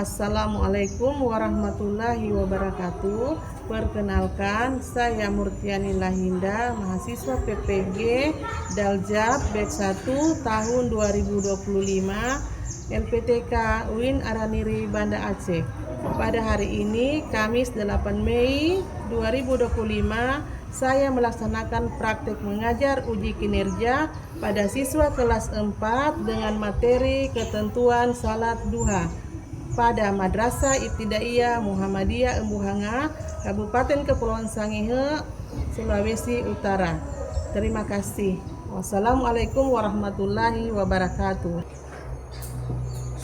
Assalamualaikum warahmatullahi wabarakatuh. Perkenalkan, saya Murtiani Lahinda, mahasiswa PPG Daljab batch 1 tahun 2025 LPTK UIN Araniri Banda Aceh. Pada hari ini, Kamis 8 Mei 2025, saya melaksanakan praktek mengajar uji kinerja pada siswa kelas 4 dengan materi ketentuan salat duha pada Madrasah Ibtidaiyah Muhammadiyah Embuhanga, Kabupaten Kepulauan Sangihe, Sulawesi Utara. Terima kasih. Wassalamualaikum warahmatullahi wabarakatuh.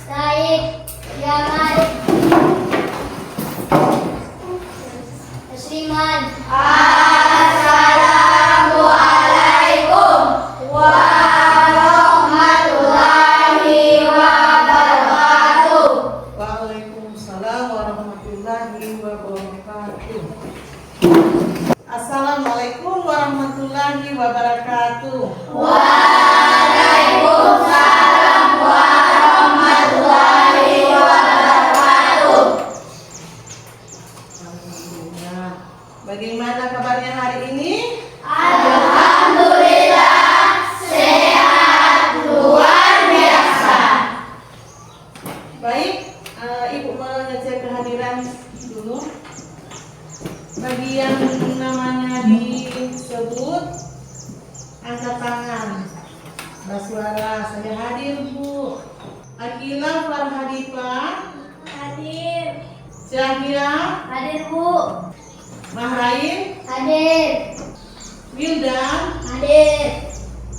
Said Jamal Musliman. Assalamualaikum warahmatullahi wabarakatuh. Waalaikumsalam warahmatullahi wabarakatuh. Assalamualaikum warahmatullahi wabarakatuh. Waalaikumsalam warahmatullahi wabarakatuh. Alhamdulillah. Bagaimana kabarnya hari ini? Alhamdulillah sehat luar biasa. Baik, Ibu mengecek kehadiran dulu. Bagi yang namanya disebut, angkat tangan. Bersuara, saya hadir Bu. Akila Farhadifah, Hadir. Syahira, Hadir Bu. Mahrain, Hadir. Wildan, Hadir.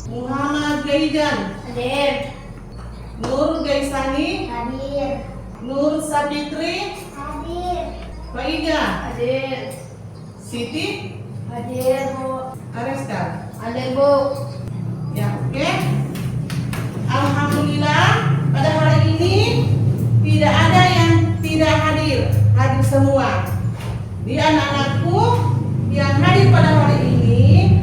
Muhammad Gaidan, Hadir. Nur Gaisani, Hadir. Nur Sapitri, Hadir. Faida, Hadir. Siti, Hadir Bu. Areska. Hadir Bu. Ya, oke. Alhamdulillah, pada hari ini tidak ada yang tidak hadir, hadir semua. Di anak-anakku yang hadir pada hari ini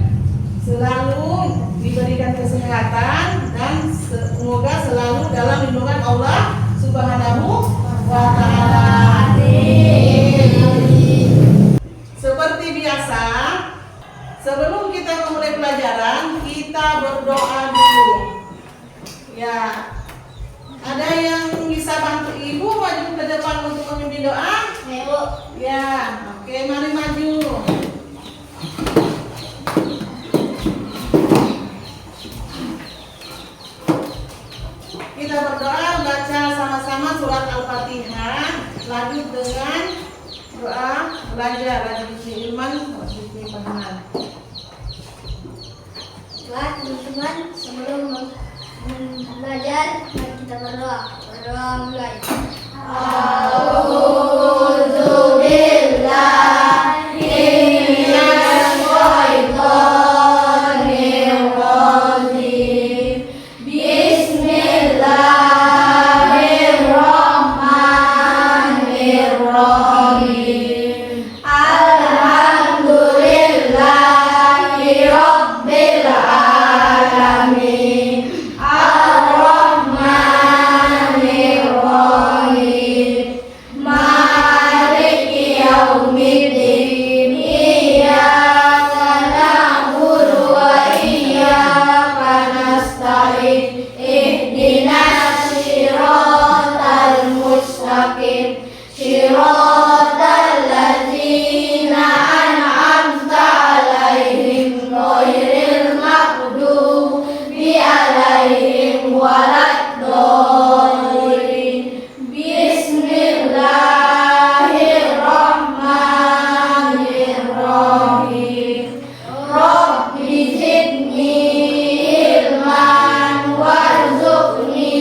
selalu diberikan kesehatan dan semoga selalu dalam lindungan Allah Subhanahu wa Ta'ala. Seperti biasa, sebelum kita memulai pelajaran, kita berdoa dulu. Ya, ada yang bisa bantu Ibu maju ke depan untuk memimpin doa? Ayo. Ya, oke, mari maju. Kita berdoa, baca sama-sama surat Al-Fatihah, lanjut dengan doa belajar, Radhi Ilman, Radhi Pahaman. Baik teman-teman, sebelum belajar, mari kita berdoa. Berdoa mulai. A'udzu billahi minasy syaithanir rajim. Bismillahirrahmanirrahim. Alhamdulillahi rabbil alamin. Ar-Rahmanir-Rahim. Maliki yaumiddin. Iyyaka na'budu wa iyyaka nasta'in. Ihdinas siratal mustaqim. Siratal ladzina an'amta 'alaihim ghairil maghdubi 'alaihim waladdallin. Bismillahirrahmanirrahim. Rabbi zidni ilman warzuqni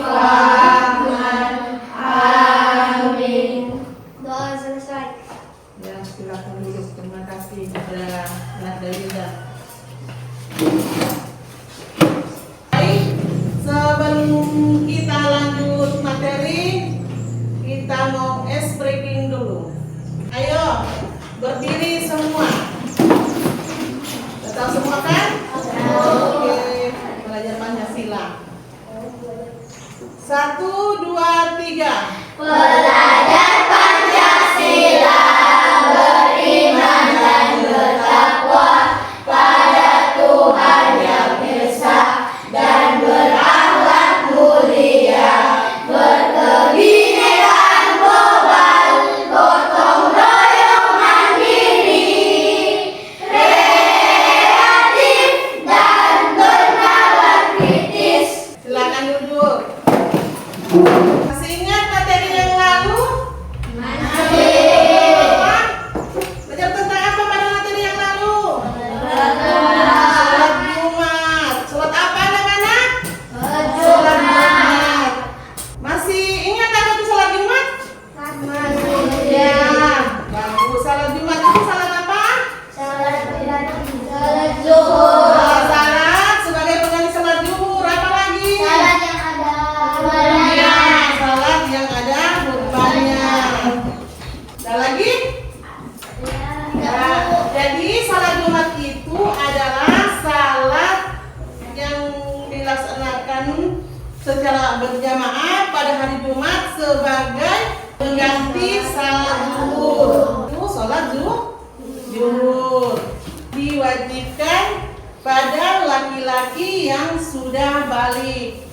fahman. Amin. Doa selesai. Ya, silakan duduk. Terima kasih kepada Nada Yuda. Baik, sebelum kita lanjut materi, kita mau ice breaking dulu. Ayo, berdiri semua. Tahu semua kan? Oke, belajar Pancasila. 1, 2, 3. Belajar Pancasila, beriman dan bertakwa pada Tuhan Yang Esa dan berakhlak mulia, berkebinekaan global, gotong royong mandiri, kreatif dan bernalar kritis. Silakan duduk. Masih ingat materi yang lalu? Apa? Belajar tentang apa pada materi yang lalu? Sholat Jumat. Sholat apa anak-anak? Sholat Jumat. Masih ingat apa itu sholat Jumat? Ya, bagus. Sholat Jumat itu sholat apa? Salat sebagai pengganti sholat zuhur. Apa lagi? Ya, salat yang ada khutbahnya. Ada lagi? Ya, jadi salat Jumat itu adalah salat yang dilaksanakan secara berjamaah pada hari Jumat sebagai pengganti salat zuhur. Itu salat zuhur diwajibkan pada laki-laki yang sudah balik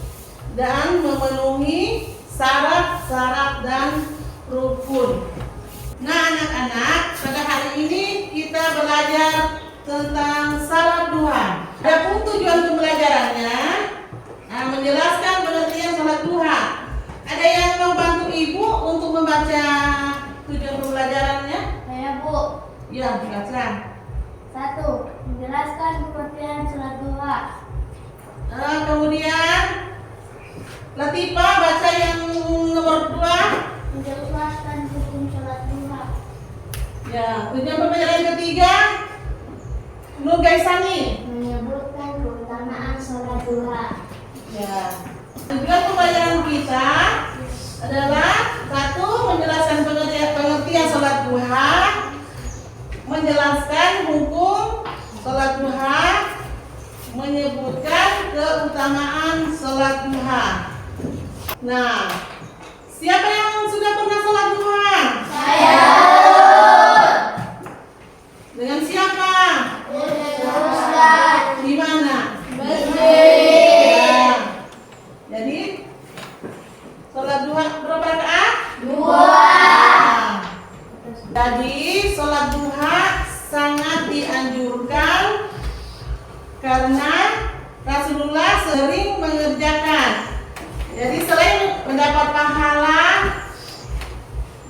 dan memenuhi syarat-syarat dan rukun. Nah anak-anak, pada hari ini kita belajar tentang salat duha. Adapun tujuan pembelajarannya, menjelaskan pengertian salat duha. Ada yang mau bantu ibu untuk membaca tujuan pembelajarannya? Saya Bu. Ya, baca. 1. Menjelaskan pengertian salat duha. Kemudian Latifah baca yang nomor 2. Menjelaskan hukum salat duha. Ya, tujuan pembelajaran ketiga Nur Gaisani. Menyebutkan keutamaan salat duha. Ya. Tujuan pembelajaran kita adalah 1. Menjelaskan pengertian salat duha, menjelaskan hukum salat duha, menyebutkan keutamaan salat duha. Nah, siapa yang sudah pernah salat duha? Saya. Dengan siapa? Ustaz. Di mana? Masjid. Ya. Jadi salat duha berapa rakaat? 2. Jadi salat duha sangat dianjurkan karena Rasulullah sering mengerjakan. Jadi selain mendapat pahala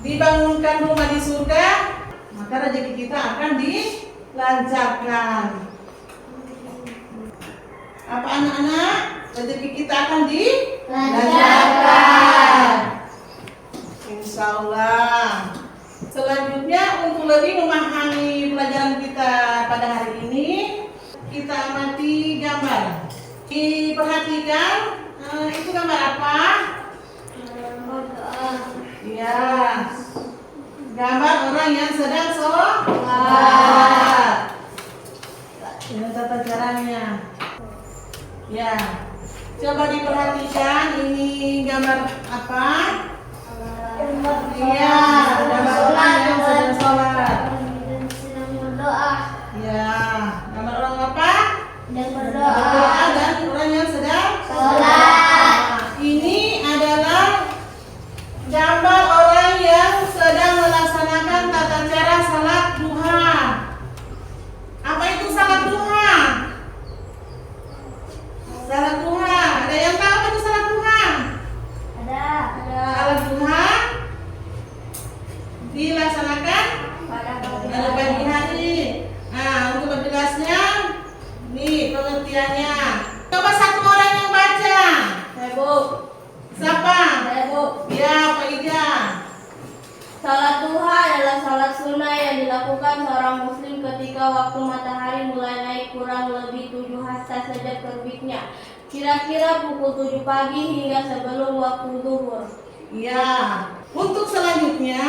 dibangunkan rumah di surga, maka rezeki kita akan dilancarkan. Apa anak-anak? Rezeki kita akan dilancarkan. Insya Allah. Selanjutnya untuk lebih memahami pelajaran kita pada hari ini, kita amati gambar. Diperhatikan, itu gambar apa? Ya, gambar orang yang sedang sholat. Ini tata caranya. Ya, coba diperhatikan ini gambar apa? Iya, gambar orang yang sedang sholat. Sedang berdoa. Ya, gambar orang apa? Dan Berdoa dan orang yang sedang sholat. Nah, ini adalah gambar orang yang sedang melaksanakan tata cara salat duha. Apa itu salat duha? Salat duha. Ada yang tahu apa itu salat duha? Ada. Salat duha dilaksanakan Pada pada pagi hari. Nah, untuk berjelasnya, nih pengertiannya. Coba satu orang yang baca. Saya Bu. Siapa? Saya Bu. Ya, Pak Ija. Salat duha adalah salat sunnah yang dilakukan seorang muslim ketika waktu matahari mulai naik kurang lebih 7 hasta sejak terbitnya. Kira-kira pukul 7 pagi hingga sebelum waktu zuhur. Ya, untuk selanjutnya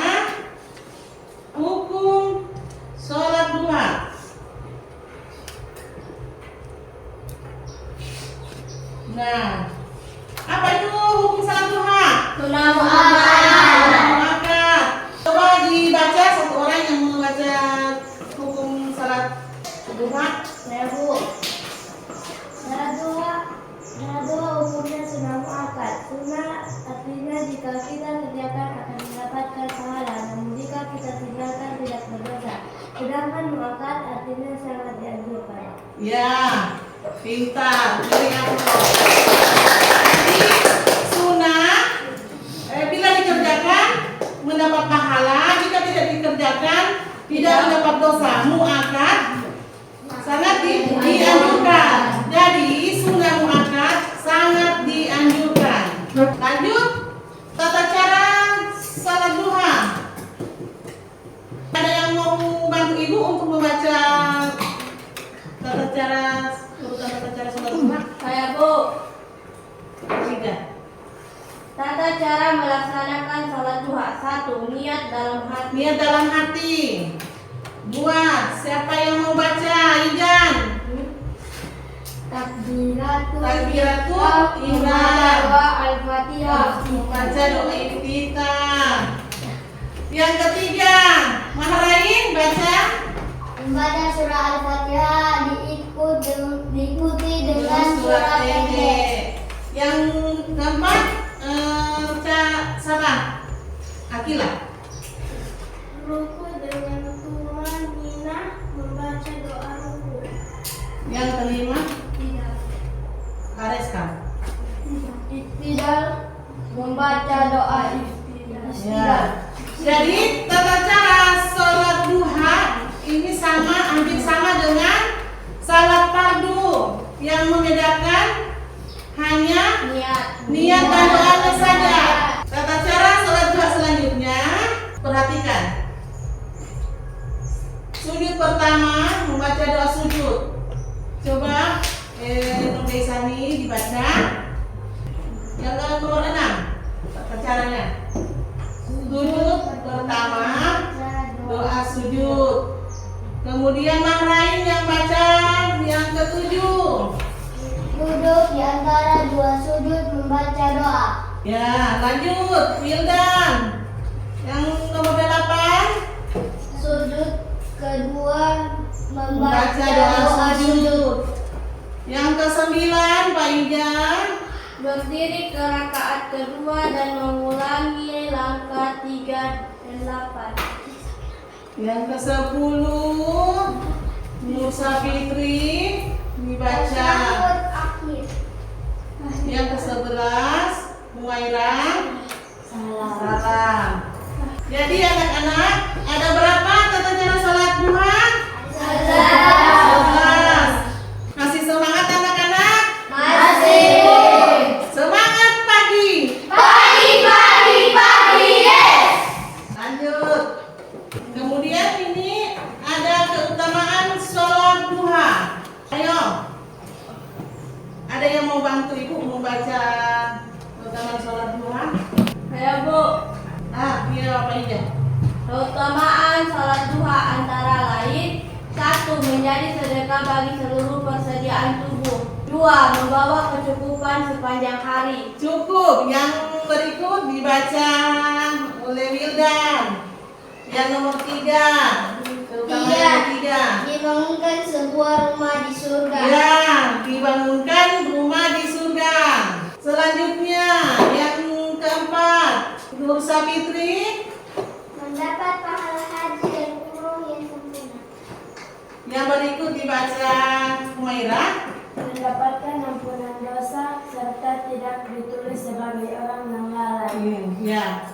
hukum sholat duha. Nah, apa itu hukum sholat duha? Sunnah muakkadah. Pintar. Beri aplaus. Jadi sunnah bila dikerjakan mendapat pahala, jika tidak dikerjakan tidak mendapat dosa. Muakkad sangat dianjurkan. Jadi sunnah muakkad sangat dianjurkan. Lanjut, tata cara salat duha. Ada yang mau bantu ibu untuk membaca tata cara salat duha? Saya Bu. Tiga. Tata cara melaksanakan salat duha. 1. Niat dalam hati. Niat dalam hati. Buat siapa yang mau baca? Ijan. Takbiratul ihram. Doa Al-Fatihah. Baca doa iftitah. Yang ketiga, Mahrain baca Membaca surah Al-Fatihah diikuti dengan surah pendek. Yang keempat, Sabah Akila. Ruku dengan tumanina membaca doa ruku. Yang kelima, Tidak. Hareska. Iftidal membaca doa iftidal. Ya. Jadi tata cara sholat duha ini hampir sama dengan salat fardu. Yang membedakan hanya niat dan doanya saja. Tata cara sholat duha selanjutnya, perhatikan. Sujud pertama membaca doa sujud. Coba Nur Desani dibaca. Yang nomor 6, tata caranya. Sujud pertama, doa sujud. Kemudian Mahrain yang baca yang ketujuh. Duduk di antara dua sujud membaca doa. Ya, lanjut Wildan. Yang nomor 8, Sujud kedua membaca doa sujud. Yang ke-9, Pak Ijam. Berdiri ke rakaat kedua dan mengulangi langkah 3 dan 8. Yang ke-10, Nur Safitri dibaca. Akhir. Yang ke-11, Muairah. Salam. Jadi anak-anak, ada berapa tata cara salat duha? 11. Masih semangat anak-anak? Masih. Semangat pagi. Pagi, yes. Lanjut. Kemudian ini ada keutamaan sholat duha. Ayo. Ada yang mau bantu ibu membaca keutamaan sholat duha? Ayo Bu. Iya Pak Ida. Keutamaan salat duha antara lain: 1. Menjadi sedekah bagi seluruh persediaan tubuh. 2. Membawa kecukupan sepanjang hari. Cukup. Yang berikut dibaca oleh Wildan. Yang nomor 3. Keutamaan yang ketiga. Dibangunkan sebuah rumah di surga. Ya, dibangunkan rumah di surga. Selanjutnya yang keempat, Nur Safitri. Mendapat pahala haji dan umroh yang sempurna. Yang berikut dibaca Muairah. Mendapatkan ampunan dosa serta tidak ditulis sebagai orang yang lalai. Ya.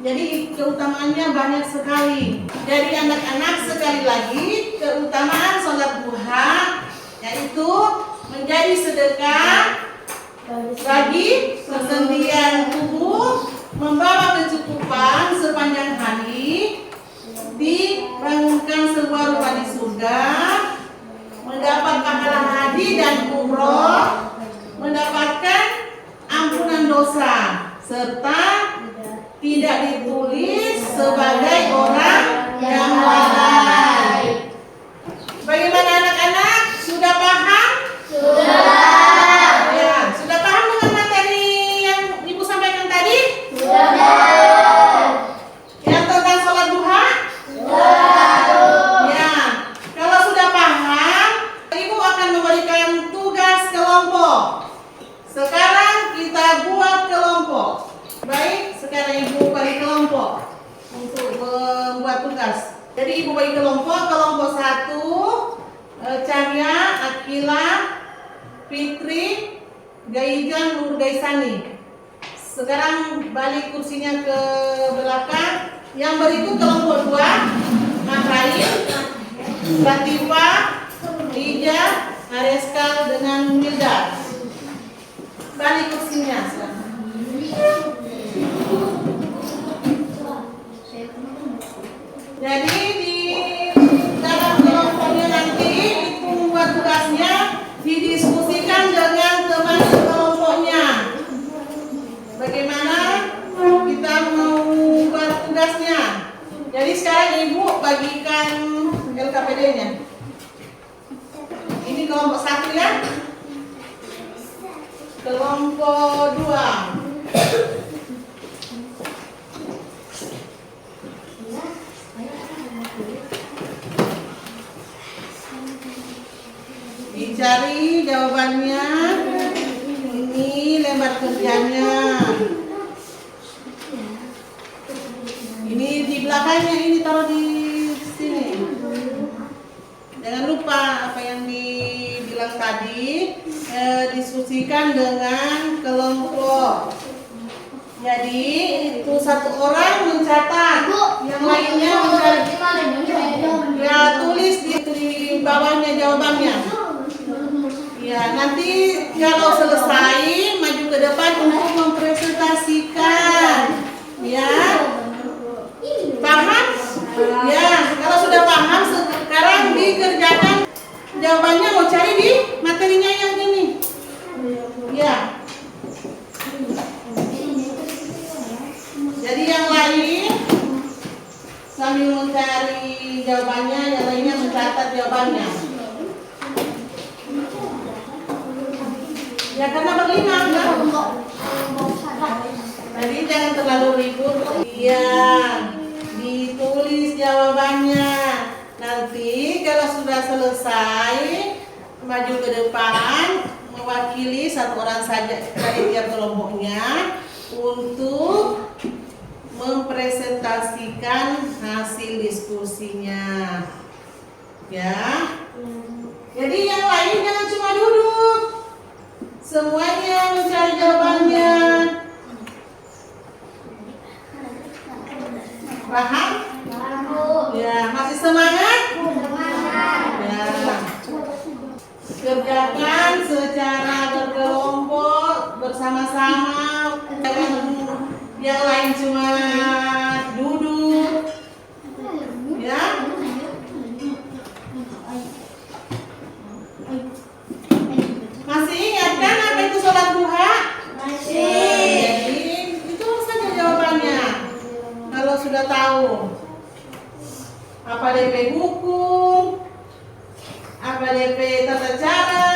Jadi keutamaannya banyak sekali. Jadi anak-anak, sekali lagi keutamaan sholat duha yaitu menjadi sedekah bagi persediaan tubuh, membawa kecukupan sepanjang hari, dibangunkan sebuah rumah di surga, mendapat pahala haji dan umroh, mendapatkan ampunan dosa, serta tidak ditulis sebagai orang yang lalai. Bagaimana anak-anak? Sudah paham? Ya, sudah paham dengan materi yang Ibu sampaikan tadi? Yang tentang sholat duha? Ya, kalau sudah paham, Ibu akan memberikan tugas kelompok. Sekarang kita buat kelompok. Baik, sekarang Ibu bagi kelompok untuk membuat tugas. Jadi Ibu bagi kelompok 1, Cahya, Akila, Fikri Gaijan Nurgaisani. Sekarang balik kursinya ke belakang. Yang berikut kelompok 2, Mahrain, Latifa, Ija, Areskal dengan Milda. Balik kursinya. Jadi di dalam kelompoknya nanti itu membuat tugasnya didiskusikan dengan teman kelompoknya. Bagaimana kita mau buat tugasnya? Jadi sekarang ibu bagikan LKPD-nya. Ini kelompok 1 ya. Kelompok 2. Dicari jawabannya. Ini lembar kerjanya. Ini di belakangnya, ini taruh di sini. Jangan lupa apa yang dibilang tadi, diskusikan dengan kelompok. Jadi itu satu orang mencatat, yang lainnya mencari. Ya, tulis di bawahnya jawabannya. Ya, nanti kalau selesai maju ke depan untuk mempresentasikan. Ya, paham? Ya, kalau sudah paham sekarang dikerjakan. Jawabannya mau cari di materinya yang ini. Ya. Jadi yang lain sambil mencari jawabannya, yang lainnya mencatat jawabannya. Ya, karena berlima kan? Jadi jangan terlalu ribut. Iya, ditulis jawabannya. Nanti kalau sudah selesai maju ke depan mewakili satu orang saja dari tiap kelompoknya untuk mempresentasikan hasil diskusinya. Ya. Jadi yang lain jangan cuma duduk. Semuanya mencari jawabannya. Paham? Ya, masih semangat? Ya. Kerjakan secara berkelompok, bersama-sama. Jangan yang lain cuma duduk. Ya. Masih ingat kan apa itu sholat duha? Masih. Jadi itu saja jawabannya. Kalau sudah tahu apa DP hukum, apa DP tata cara,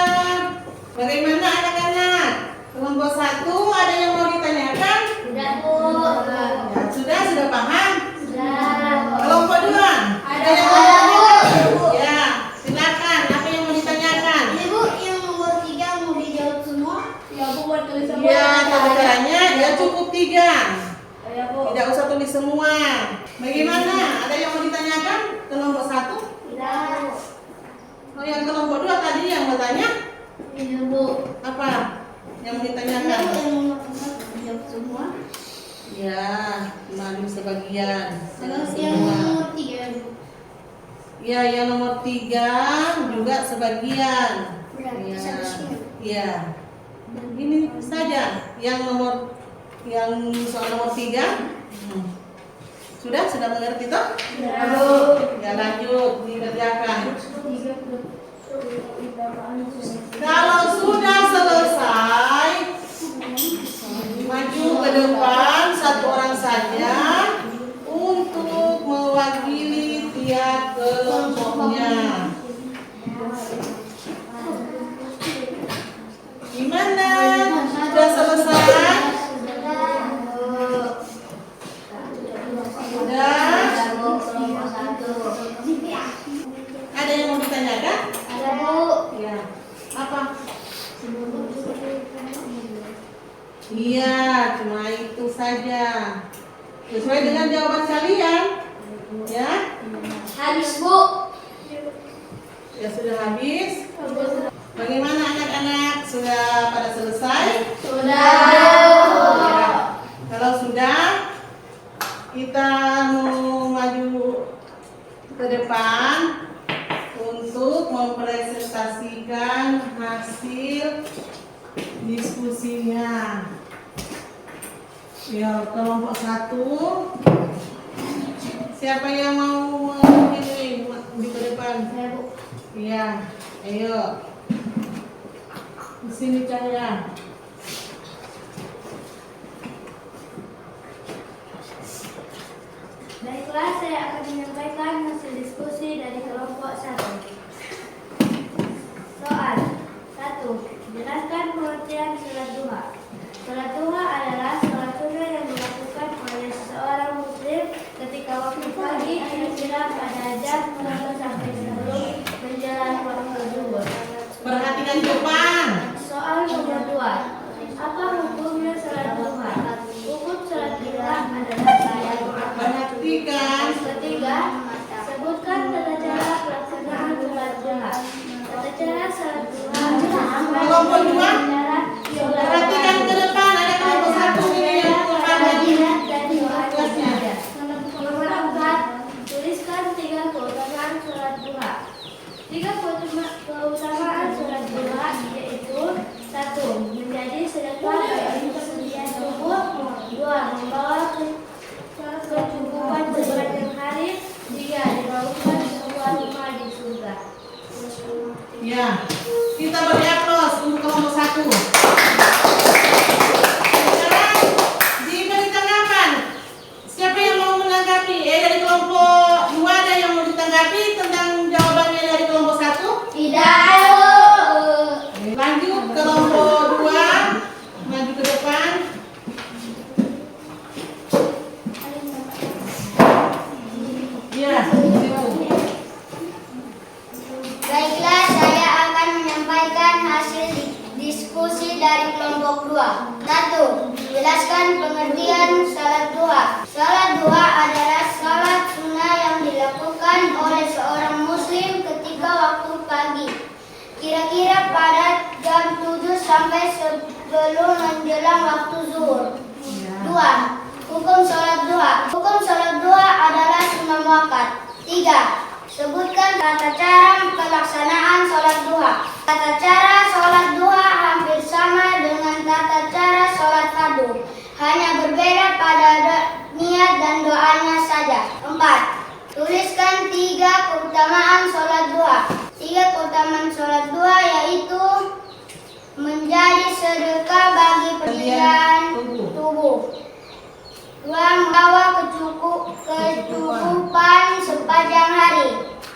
bagaimana anak-anak? Kelompok 1 ada yang mau ditanyakan? Sudah, Bu. Ya, sudah paham? Sudah. Kelompok 2 ada yang mau ditanyakan? Ya, silakan. Apa yang mau ditanyakan? Ibu, yang nomor 3 mau dijawab semua? Ya, Bu, buat tulis semua. Ya, tata caranya ya cukup 3. Ya, Bu. Tidak usah tulis semua. Bagaimana? Ada yang mau ditanyakan? Kelompok 1? Tidak. Oh, yang kelompok 2 tadi yang bertanya? Iya, Bu. Apa yang mau Yang ditanyakan? nomor 4 dijawab semua. Ya, cuma sebagian. Terus Jangan yang semua. nomor 3, Bu. Ya, yang nomor 3 juga sebagian. Berarti Ya, seharusnya. ya. Ini saja yang soal nomor 3. Sudah mengerti toh? Ya, Bu. Ya, lanjut dikerjakan. Kalau sudah selesai, maju ke depan satu orang saja untuk mewakili tiap kelompoknya. Gimana? Sudah selesai? Sudah? Ada yang mau ditanyakan? Ada, Bu. Ya. Apa? Iya, cuma itu saja. Sesuai dengan jawaban kalian. Ya? Habis, Bu. Ya sudah habis. Bagaimana anak-anak? sudah pada selesai? Sudah. Ya. Kalau sudah, kita mau maju ke depan untuk mempresentasikan hasil diskusinya. Ya, kelompok 1. Siapa yang mau ini di ke depan? Saya, Bu. Iya, ayo. Di sini Cahaya. Baiklah, saya akan menyampaikan hasil diskusi dari kelompok 1. Soal 1. Jelaskan pengertian sholat duha. Sholat duha adalah sholat sunnah yang dilakukan oleh seorang muslim ketika waktu pagi kira-kira pada jam 6 sampai sebelum menjelang waktu zuhur. Perhatikan depan. Soal nomor 2. Apa hukumnya sholat duha? Hukum sholat duha adalah salat. Perhatikan. Ketiga, sebutkan tata cara pelaksanaan sholat duha. Tata cara sholat duha Kelompok 2. Perhatikan ke depan. Ada kelompok 1 ini yang kelasnya. Nomor 4, tuliskan 3 keutamaan sholat duha. 3 keutamaan sholat duha yaitu 1. Menjadi sedekah bagi persediaan tubuh. 2. Membawa kecukupan sepanjang hari. 3. Dibangunkan sebuah rumah di surga. Ya, kita beri aplaus untuk kelompok 1. Sekarang diberi tanggapan. Siapa yang mau menanggapi? Dari kelompok 2 ada yang mau ditanggapi tentang jawabannya dari kelompok 1? Tidak. Lanjut kelompok 2. Maju ke depan. Ya, Baiklah, saya akan menyampaikan hasil diskusi dari kelompok 2. 1. Jelaskan pengertian salat duha. Salat duha adalah salat sunnah yang dilakukan oleh seorang muslim ketika waktu pagi, kira-kira pada jam 7 sampai sebelum menjelang waktu zuhur. 2. Hukum salat duha. Hukum salat duha adalah sunnah muakkad. 3. Sebutkan tata cara pelaksanaan sholat duha. Tata cara sholat duha hampir sama dengan tata cara sholat fardu, hanya berbeda pada niat dan doanya saja. 4. Tuliskan 3 keutamaan sholat duha. 3 keutamaan sholat duha yaitu menjadi sedekah bagi persediaan tubuh. 2. Membawa kecukupan sepanjang hari.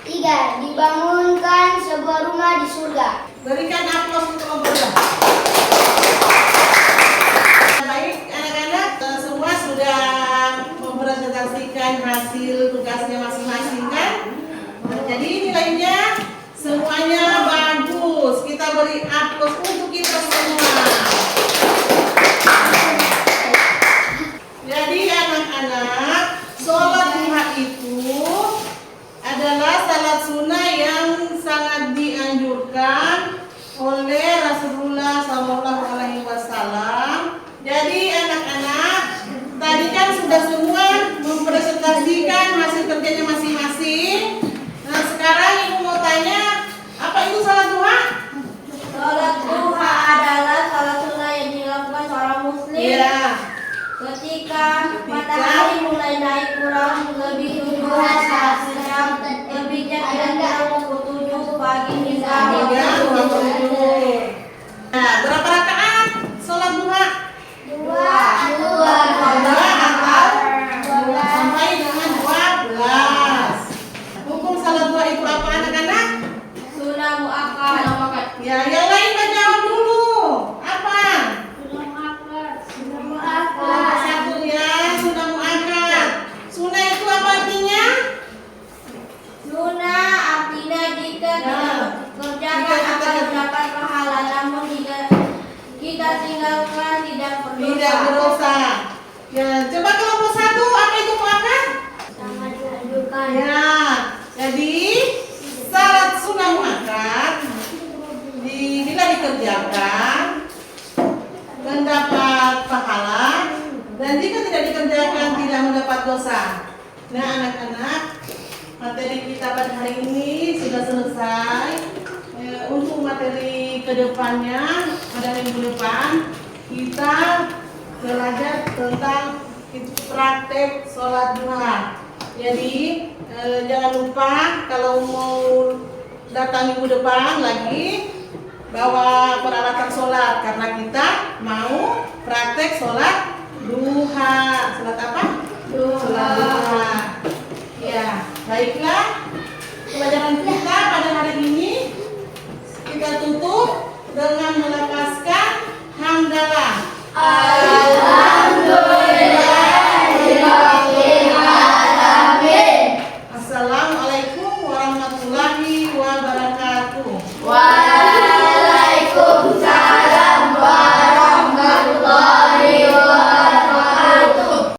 3. Dibangunkan sebuah rumah di surga. berikan aplaus untuk kelompok 2. Baik, anak-anak, semua sudah mempresentasikan hasil tugasnya masing-masing kan? Jadi nilainya semuanya bagus. Kita beri aplaus untuk kita semua. Jadi anak-anak, sholat duha itu adalah salat sunnah yang sangat dianjurkan oleh Rasulullah SAW. Jadi anak-anak, tadi kan sudah semua mempresentasikan hasil kerjanya masing-masing. Nah sekarang ibu mau tanya, apa itu salat duha? Sholat duha adalah sholat sunnah yang dilakukan seorang muslim ketika matahari mulai naik kurang lebih 7 jam, lebihnya kira-kira pukul 7 pagi hingga waktu zuhur. Nah, berapa rakaat sholat duha? 2 Sampai dengan 12. Hukum salat duha itu apa anak-anak? sunnah muakkad. Ya, yang lain menjawab dulu. Apa? Kelompok 1 ya, sunnah muakkad. Sunnah itu apa artinya? Sunnah artinya jika kita kerjakan akan mendapat pahala, namun jika kita tinggalkan tidak Tidak berdosa. berdosa. Ya, coba kelompok 1 apa itu muakkad? Sangat dianjurkan. Ya, jadi salat sunnah muakkad bila dikerjakan dikerjakan mendapat pahala, dan jika tidak dikerjakan tidak mendapat dosa. Nah anak-anak, materi kita pada hari ini sudah selesai. Untuk materi kedepannya pada minggu depan kita belajar tentang praktek sholat duha. Jadi jangan lupa kalau mau datang minggu depan lagi bawa peralatan sholat, karena kita mau praktek sholat duha. Sholat apa? Sholat duha. Ya, baiklah. Pelajaran kita pada hari ini kita tutup dengan melafazkan hamdalah. Assalamualaikum warahmatullahi wabarakatuh.